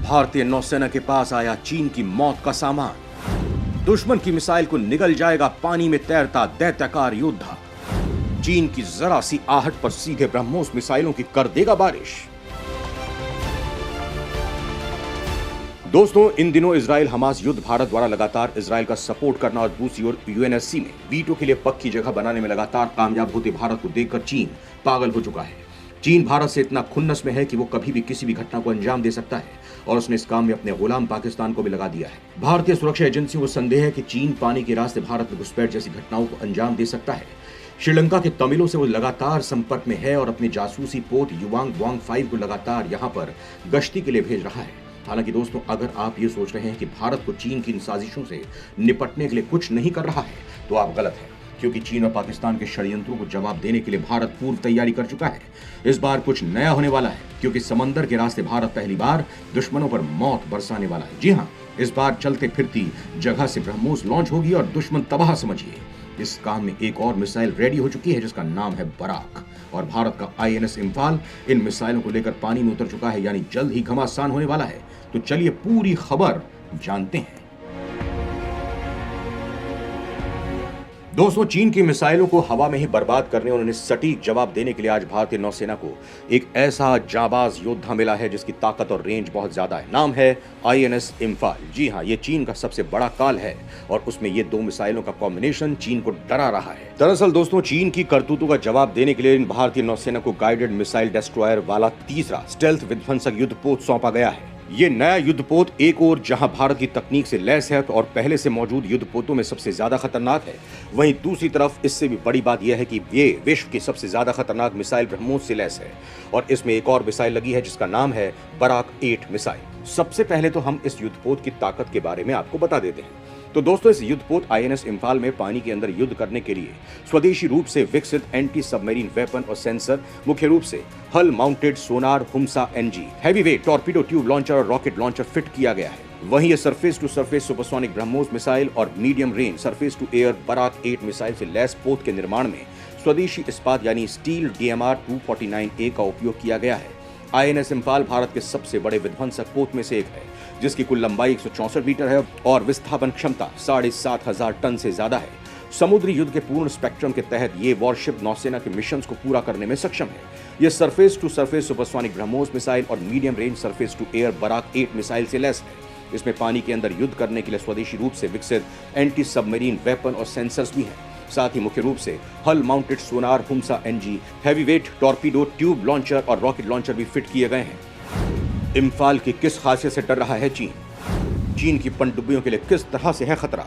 भारतीय नौसेना के पास आया चीन की मौत का सामान। दुश्मन की मिसाइल को निगल जाएगा पानी में तैरता दैत्याकार योद्धा। चीन की जरा सी आहट पर सीधे ब्रह्मोस मिसाइलों की कर देगा बारिश। दोस्तों, इन दिनों इजराइल हमास युद्ध भारत द्वारा लगातार इजराइल का सपोर्ट करना और दूसरी ओर यूएनएससी में वीटो के लिए पक्की जगह बनाने में लगातार कामयाब होते भारत को देखकर चीन पागल हो चुका है। चीन भारत से इतना खुन्नस में है कि वो कभी भी किसी भी घटना को अंजाम दे सकता है और उसने इस काम में अपने गुलाम पाकिस्तान को भी लगा दिया है। भारतीय सुरक्षा एजेंसियों को संदेह है कि चीन पानी के रास्ते भारत में घुसपैठ जैसी घटनाओं को अंजाम दे सकता है। श्रीलंका के तमिलों से वो लगातार संपर्क में है और अपने जासूसी पोत युवांग वांग 5 को लगातार यहाँ पर गश्ती के लिए भेज रहा है। हालांकि दोस्तों, अगर आप ये सोच रहे हैं कि भारत को चीन की इन साजिशों से निपटने के लिए कुछ नहीं कर रहा है तो आप गलत हैं, क्योंकि चीन और पाकिस्तान के षड्यंत्रों को जवाब देने के लिए भारत पूर्व तैयारी कर चुका है। इस बार कुछ नया होने वाला है, क्योंकि समंदर के रास्ते भारत पहली बार दुश्मनों पर मौत बरसाने वाला है। जी हाँ, इस बार चलते फिरती जगह से ब्रह्मोस लॉन्च होगी और दुश्मन तबाह समझिए। इस काम में एक और मिसाइल रेडी हो चुकी है जिसका नाम है बराक, और भारत का आईएनएस इम्फाल इन मिसाइलों को लेकर पानी में उतर चुका है, यानी जल्द ही घमासान होने वाला है। तो चलिए पूरी खबर जानते हैं। दोस्तों, चीन की मिसाइलों को हवा में ही बर्बाद करने और उन्हें सटीक जवाब देने के लिए आज भारतीय नौसेना को एक ऐसा जाबाज योद्धा मिला है जिसकी ताकत और रेंज बहुत ज्यादा है। नाम है आईएनएस इम्फाल। जी हाँ, ये चीन का सबसे बड़ा काल है और उसमें ये 2 मिसाइलों का कॉम्बिनेशन चीन को डरा रहा है। दरअसल दोस्तों, चीन की करतूतों का जवाब देने के लिए इन भारतीय नौसेना को गाइडेड मिसाइल डिस्ट्रॉयर वाला तीसरा स्टेल्थ विध्वंसक युद्धपोत सौंपा गया है। ये नया युद्धपोत एक ओर जहां भारत की तकनीक से लैस है और पहले से मौजूद युद्धपोतों में सबसे ज्यादा खतरनाक है, वहीं दूसरी तरफ इससे भी बड़ी बात यह है कि ये विश्व की सबसे ज्यादा खतरनाक मिसाइल ब्रह्मोस से लैस है और इसमें एक और मिसाइल लगी है जिसका नाम है बराक 8 मिसाइल। सबसे पहले तो हम इस युद्धपोत की ताकत के बारे में आपको बता देते हैं। तो दोस्तों, इस युद्धपोत आईएनएस इम्फाल में पानी के अंदर युद्ध करने के लिए स्वदेशी रूप से विकसित एंटी सबमरीन वेपन और सेंसर, मुख्य रूप से hull mounted sonar Humsa NG, heavyweight torpedo tube launcher और रॉकेट लॉन्चर फिट किया गया है। वहीं ये surface to surface supersonic BrahMos missile और medium range surface to air Barak 8 missile से लैस पोत के निर्माण में स्वदेशी इस्पात यानी स्टील DMR 249A का उपयोग किया गया है। आईएनएस इम्फाल भारत के सबसे बड़े विध्वंसक पोत में से एक है, जिसकी कुल लंबाई 164 मीटर है और विस्थापन क्षमता 7,500 टन से ज्यादा है। समुद्री युद्ध के पूर्ण स्पेक्ट्रम के तहत ये वॉरशिप नौसेना के मिशंस को पूरा करने में सक्षम है। यह surface to surface supersonic BrahMos missile और medium range surface to air Barak 8 missile से लैस है। इसमें पानी के अंदर युद्ध करने के लिए स्वदेशी रूप से विकसित एंटी सबमरीन वेपन और सेंसर्स भी हैं। साथ ही मुख्य रूप से hull mounted sonar Humsa NG, heavyweight torpedo tube launcher और रॉकेट लॉन्चर भी फिट किए गए हैं। इम्फाल की किस खासियत से डर रहा है चीन? चीन की पनडुब्बियों के लिए किस तरह से है खतरा?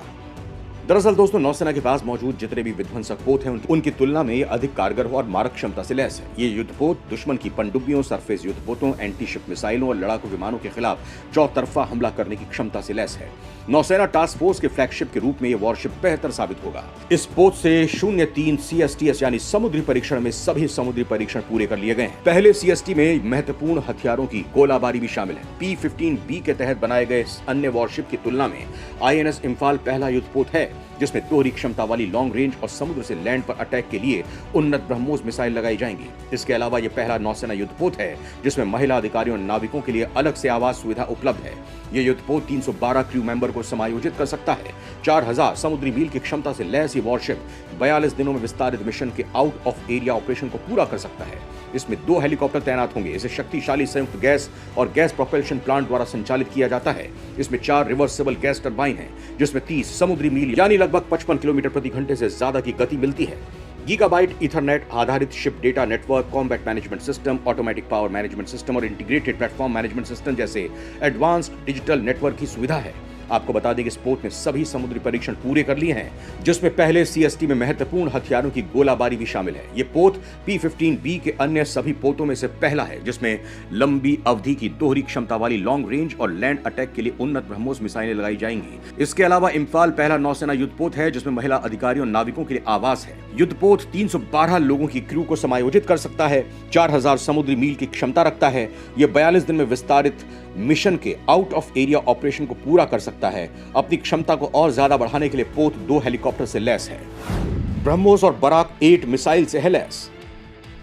दरअसल दोस्तों, नौसेना के पास मौजूद जितने भी विध्वंसक पोत हैं उनकी तुलना में ये अधिक कारगर और मारक क्षमता से लैस है। ये युद्धपोत दुश्मन की पनडुब्बियों, सरफेस युद्धपोतों, एंटी शिप मिसाइलों और लड़ाकू विमानों के खिलाफ चौतरफा हमला करने की क्षमता से लैस है। नौसेना टास्क फोर्स के फ्लैगशिप के रूप में ये वॉरशिप बेहतर साबित होगा। इस पोत से 03 CSTS यानी समुद्री परीक्षण में सभी समुद्री परीक्षण पूरे कर लिए गए हैं। पहले CST में महत्वपूर्ण हथियारों की गोलाबारी भी शामिल है। P-15B के तहत बनाए गए अन्य वॉरशिप की तुलना में आईएनएस इम्फाल पहला युद्धपोत है जिसमें दोहरी क्षमता वाली लॉन्ग रेंज और समुद्र से लैंड पर अटैक के लिए उन्नत ब्रह्मोस मिसाइल लगाई जाएंगी। इसके अलावा यह पहला नौसेना युद्धपोत है जिसमें महिला अधिकारियों और नाविकों के लिए अलग से आवास सुविधा उपलब्ध है। यह युद्धपोत 312 क्रू मेंबर को समायोजित कर सकता है। 4000 समुद्री मील की क्षमता से लैस ये वॉरशिप 42 दिनों में विस्तारित मिशन के आउट ऑफ एरिया ऑपरेशन को पूरा कर सकता है। इसमें 2 हेलीकॉप्टर तैनात होंगे। इसे शक्तिशाली संयुक्त गैस और गैस प्रोपल्शन प्लांट द्वारा संचालित किया जाता है। इसमें 4 रिवर्सिबल गैस टरबाइन हैं, जिसमें 30 समुद्री मील यानी लगभग 55 किलोमीटर प्रति घंटे से ज्यादा की गति मिलती है। गीगाबाइट ईथरनेट आधारित ship data network, combat management system, automatic power management system और इंटीग्रेटेड प्लेटफॉर्म मैनेजमेंट सिस्टम जैसे एडवांस्ड डिजिटल नेटवर्क की सुविधा है। आपको बता दें कि इस पोत ने सभी समुद्री परीक्षण पूरे कर लिए हैं, जिसमें पहले CST में महत्वपूर्ण हथियारों की गोलाबारी भी शामिल है। ये पोत P-15B के अन्य सभी पोतों में से पहला है जिसमें लंबी अवधि की दोहरी क्षमता वाली लॉन्ग रेंज और लैंड अटैक के लिए उन्नत ब्रह्मोस मिसाइलें लगाई जाएंगी। इसके अलावा इम्फाल पहला नौसेना युद्धपोत है जिसमें महिला अधिकारियों और नाविकों के लिए आवास है। युद्धपोत 312 लोगों की क्रू को समायोजित कर सकता है, 4000 समुद्री मील की क्षमता रखता है। यह 42 दिन में विस्तारित मिशन के आउट ऑफ एरिया ऑपरेशन को पूरा कर सकता है। अपनी क्षमता को और ज्यादा बढ़ाने के लिए पोत 2 हेलीकॉप्टर से लैस है। ब्रह्मोस और बराक 8 मिसाइल से है लैस।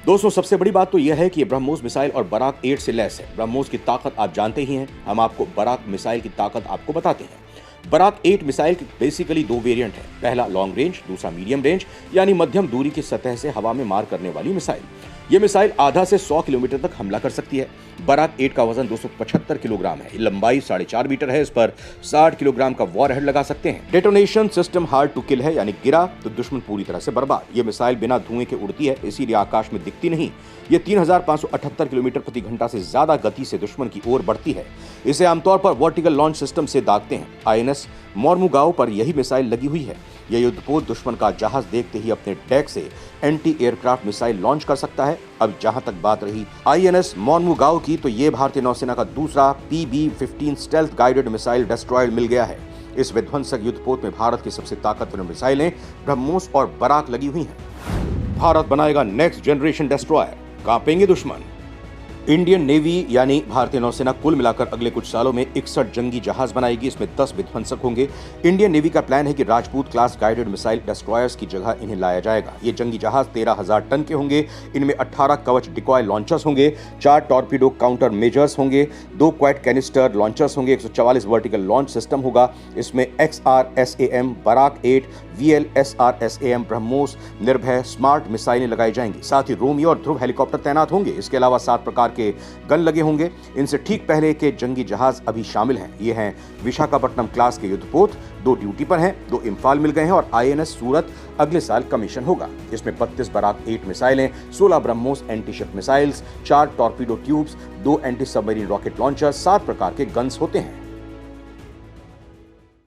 दोस्तों सबसे बड़ी बात तो यह है कि ये ब्रह्मोस मिसाइल और बराक 8 से लैस है। ब्रह्मोस की ताकत आप जानते ही हैं, हम आपको बराक मिसाइल की ताकत आपको बताते हैं। बराक 8 मिसाइल के बेसिकली दो वेरिएंट हैं, पहला लॉन्ग रेंज, दूसरा मीडियम रेंज यानी मध्यम दूरी की सतह से हवा में मार करने वाली मिसाइल। ये मिसाइल आधा से 100 किलोमीटर तक हमला कर सकती है। बराक 8 का वजन 275 किलोग्राम है, लंबाई 4.5 मीटर है, इस पर 60 किलोग्राम का वॉर हेड लगा सकते हैं। Detonation system hard to kill है, यानी गिरा तो दुश्मन पूरी तरह से बर्बाद। ये मिसाइल बिना धुएं के उड़ती है, इसीलिए आकाश में दिखती नहीं। ये 3578 किलोमीटर प्रति घंटा से ज्यादा गति से दुश्मन की ओर बढ़ती है। इसे आमतौर पर वर्टिकल लॉन्च सिस्टम से दागते हैं। INS मोर्मुगाओ पर यही मिसाइल लगी हुई है। यह युद्धपोत दुश्मन का जहाज देखते ही अपने डेक से एंटी एयरक्राफ्ट मिसाइल लॉन्च कर सकता है। अब जहां तक बात रही INS मोर्मुगाओ की, तो ये भारतीय नौसेना का दूसरा PB-15 stealth guided missile destroyer मिल गया है। इस विध्वंसक युद्धपोत में भारत की सबसे ताकतवर मिसाइलें ब्रह्मोस और बराक लगी हुई हैं। भारत बनाएगा नेक्स्ट जनरेशन डिस्ट्रॉयर, कांपेंगे दुश्मन। इंडियन नेवी यानी भारतीय नौसेना कुल मिलाकर अगले कुछ सालों में 61 जंगी जहाज बनाएगी, इसमें 10 विध्वंसक होंगे। इंडियन नेवी का प्लान है कि Rajput class guided missile destroyers की जगह इन्हें लाया जाएगा। ये जंगी जहाज 13,000 टन के होंगे। इनमें 18 कवच डिकॉय लॉन्चर्स होंगे, 4 टॉर्पीडो काउंटर मेजर्स होंगे, 2 क्वाड कैनिस्टर लॉन्चर्स होंगे, 144 वर्टिकल लॉन्च सिस्टम होगा। इसमें XRSAM, बराक 8, VLSRSAM, ब्रह्मोस, निर्भय, स्मार्ट मिसाइलें लगाई जाएंगी। साथ ही रोमियो और ध्रुव हेलीकॉप्टर तैनात होंगे। इसके अलावा 7 प्रकार के गन लगे होंगे। इनसे ठीक पहले के जंगी जहाज अभी शामिल हैं। ये हैं विशाखापट्टनम क्लास के युद्धपोत, 2 ड्यूटी पर हैं, 2 इम्फाल मिल गए हैं और INS सूरत अगले साल कमीशन होगा। इसमें 32 बराक 8 मिसाइलें, 16 BrahMos anti ship missiles, 4 torpedo tubes, 2 anti submarine rocket launcher, 7 प्रकार के गन्स होते हैं।